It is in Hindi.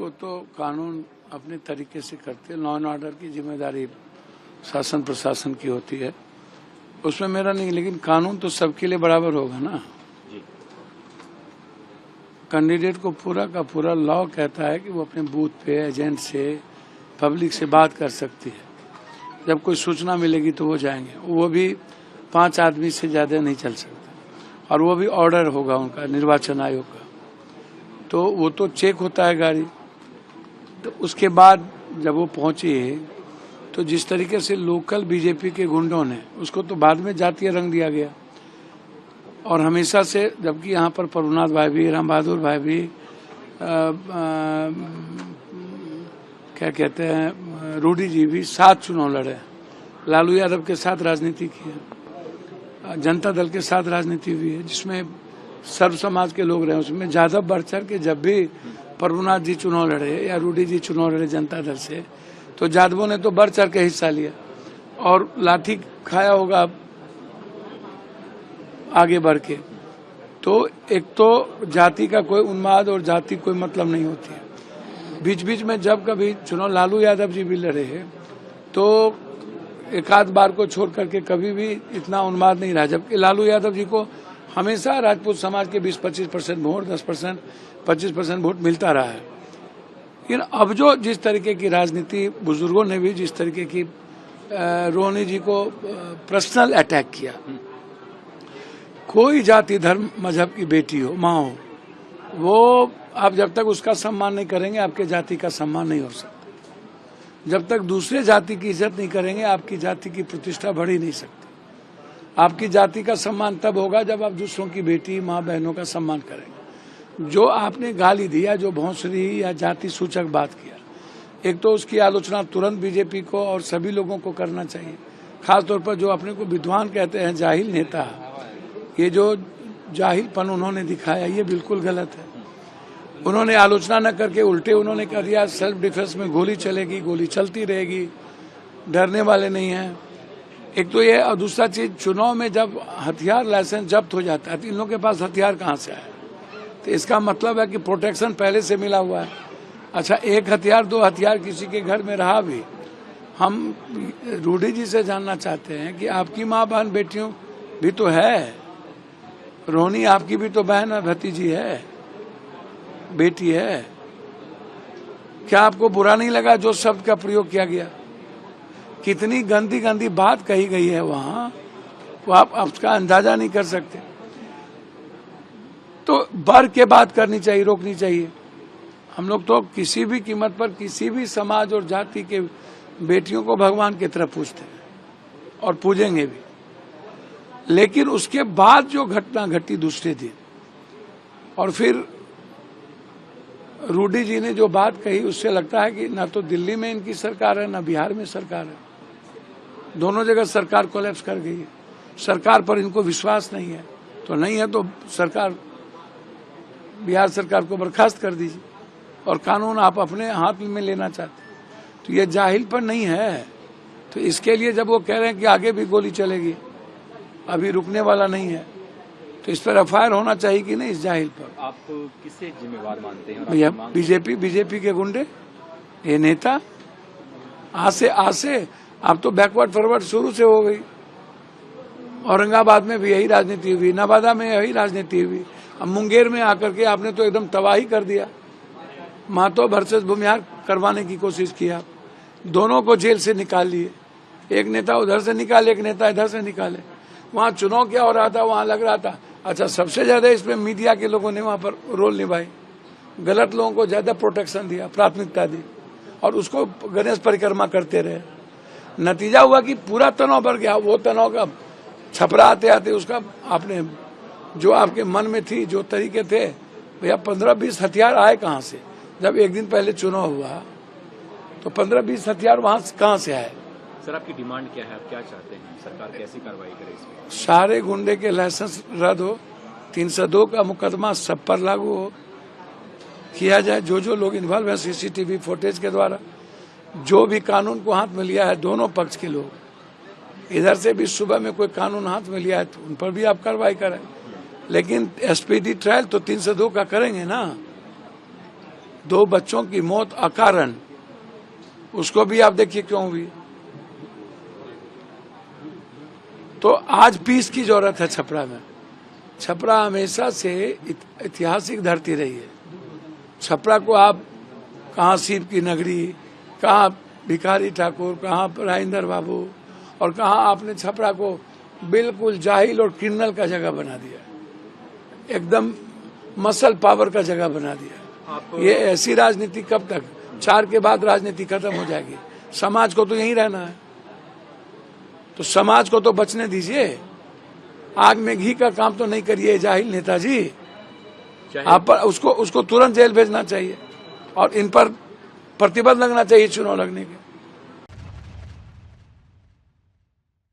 वो तो कानून अपने तरीके से करते हैं। लॉ एंड ऑर्डर की जिम्मेदारी शासन प्रशासन की होती है, उसमें मेरा नहीं, लेकिन कानून तो सबके लिए बराबर होगा ना। कैंडिडेट को पूरा का पूरा लॉ कहता है कि वो अपने बूथ पे एजेंट से पब्लिक से बात कर सकती है। जब कोई सूचना मिलेगी तो वो जाएंगे, वो भी 5 आदमी से ज्यादा नहीं चल सकते, और वो भी ऑर्डर होगा उनका निर्वाचन आयोग का, तो वो तो चेक होता है गाड़ी। तो उसके बाद जब वो पहुंची तो जिस तरीके से लोकल बीजेपी के गुंडों ने उसको तो बाद में जातीय रंग दिया गया, और हमेशा से, जबकि यहाँ पर प्रभुनाथ भाई भी, राम बहादुर भाई भी, क्या कहते हैं, रूडी जी भी 7 चुनाव लड़े, लालू यादव के साथ राजनीति की है, जनता दल के साथ राजनीति हुई है, जिसमें सर्व समाज के लोग रहे। उसमें ज्यादा बढ़ चढ़ के जब भी प्रभुनाथ जी चुनाव लड़े या रूडी जी चुनाव लड़े जनता दल से, तो यादवों ने तो बढ़ चढ़ के हिस्सा लिया और लाठी खाया होगा आगे बढ़ के। तो एक तो जाति का कोई उन्माद और जाति कोई मतलब नहीं होती है। बीच बीच में जब कभी चुनाव लालू यादव जी भी लड़े हैं तो एक आध बार को छोड़ करके कभी भी इतना उन्माद नहीं रहा, जबकि लालू यादव जी को हमेशा राजपूत समाज के 20-25% वोट, 10%, 25% वोट मिलता रहा है। लेकिन अब जो जिस तरीके की राजनीति, बुजुर्गों ने भी जिस तरीके की रोहिणी जी को पर्सनल अटैक किया, कोई जाति धर्म मजहब की बेटी हो, माँ हो, वो आप जब तक उसका सम्मान नहीं करेंगे आपके जाति का सम्मान नहीं हो सकता। जब तक दूसरे जाति की इज्जत नहीं करेंगे आपकी जाति की प्रतिष्ठा बढ़ ही नहीं सकती। आपकी जाति का सम्मान तब होगा जब आप दूसरों की बेटी, माँ, बहनों का सम्मान करेंगे। जो आपने गाली दिया, जो भौंसरी या जाति सूचक बात किया, एक तो उसकी आलोचना तुरंत बीजेपी को और सभी लोगों को करना चाहिए, खासतौर पर जो अपने को विद्वान कहते हैं, जाहिल नेता। ये जो जाहिलपन उन्होंने दिखाया ये बिल्कुल गलत है। उन्होंने आलोचना न करके उल्टे उन्होंने कह दिया सेल्फ डिफेंस में गोली चलेगी, गोली चलती रहेगी, डरने वाले नहीं हैं। एक तो ये, और दूसरा चीज, चुनाव में जब हथियार लाइसेंस जब्त हो जाता है तो इन लोगों के पास हथियार कहाँ से आए? तो इसका मतलब है कि प्रोटेक्शन पहले से मिला हुआ है। अच्छा, 1 हथियार 2 हथियार किसी के घर में रहा भी, हम रूडी जी से जानना चाहते हैं कि आपकी माँ बहन बेटियों भी तो है, रोहिणी आपकी भी तो बहन है, भतीजी है, बेटी है। क्या आपको बुरा नहीं लगा जो शब्द का प्रयोग किया गया? कितनी गंदी गंदी बात कही गई है वहां, वो आप उसका अंदाजा नहीं कर सकते। तो बढ़ के बात करनी चाहिए, रोकनी चाहिए। हम लोग तो किसी भी कीमत पर किसी भी समाज और जाति के बेटियों को भगवान की तरह पूजते हैं और पूजेंगे भी, लेकिन उसके बाद जो घटना घटी दूसरे दिन, और फिर रूडी जी ने जो बात कही, उससे लगता है कि ना तो दिल्ली में इनकी सरकार है ना बिहार में सरकार है। दोनों जगह सरकार कोलैप्स कर गई है। सरकार पर इनको विश्वास नहीं है, तो नहीं है तो सरकार, बिहार सरकार को बर्खास्त कर दीजिए और कानून आप अपने हाथ में लेना चाहते हैं। तो ये जाहिल पर नहीं है। तो इसके लिए जब वो कह रहे हैं कि आगे भी गोली चलेगी, अभी रुकने वाला नहीं है, तो इस पर एफआईआर होना चाहिए कि नहीं इस जाहिल पर? आप किसे जिम्मेवार मानते हैं? भैया बीजेपी के गुंडे, ये नेता आसे अब तो बैकवर्ड फॉरवर्ड शुरू से हो गई। औरंगाबाद में भी यही राजनीति हुई, नवादा में यही राजनीति हुई, अब मुंगेर में आकर के आपने तो एकदम तबाही कर दिया। महतो वर्सेस भूमिहार करवाने की कोशिश किया, दोनों को जेल से निकाल लिए, एक नेता उधर से निकाले, एक नेता इधर से निकाले। वहाँ चुनाव क्या हो रहा था, वहाँ लग रहा था। अच्छा, सबसे ज्यादा इसमें मीडिया के लोगों ने वहाँ पर रोल निभाई, गलत लोगों को ज्यादा प्रोटेक्शन दिया, प्राथमिकता दी, और उसको गणेश परिक्रमा करते रहे। नतीजा हुआ कि पूरा तनाव बढ़ गया। वो तनाव का छपरा आते आते उसका आपने जो आपके मन में थी, जो तरीके थे, भैया 15-20 हथियार आए कहाँ से? जब एक दिन पहले चुनाव हुआ तो 15-20 हथियार वहाँ कहाँ से आए? सर, आपकी डिमांड क्या है? आप क्या चाहते हैं सरकार कैसी कार्रवाई करे इसमें? सारे गुंडे के लाइसेंस रद्द हो, 302 का मुकदमा सब पर लागू हो, किया जाए। जो लोग इन्वॉल्व है सीसीटीवी फुटेज के द्वारा, जो भी कानून को हाथ में लिया है, दोनों पक्ष के लोग, इधर से भी सुबह में कोई कानून हाथ में लिया है तो उन पर भी आप कार्रवाई करें। लेकिन एसपीडी ट्रायल तो 302 का करेंगे ना। 2 बच्चों की मौत अकारण, उसको भी आप देखिए क्यों हुई। तो आज पीस की जरूरत है छपरा में। छपरा हमेशा से ऐतिहासिक धरती रही है। छपरा को आप कहाँ शिव की नगरी, कहाँ भिखारी ठाकुर, कहाँ राजेंद्र बाबू, और कहाँ आपने छपरा को बिल्कुल जाहिल और क्रिमिनल का जगह बना दिया, एकदम मसल पावर का जगह बना दिया। ये ऐसी राजनीति कब तक? 4 के बाद राजनीति खत्म हो जाएगी। समाज को तो यहीं रहना है, तो समाज को तो बचने दीजिए। आग में घी का काम तो नहीं करिए जाहिल नेताजी। आप पर उसको तुरंत जेल भेजना चाहिए और इन पर प्रतिबंध लगना चाहिए चुनाव लड़ने के।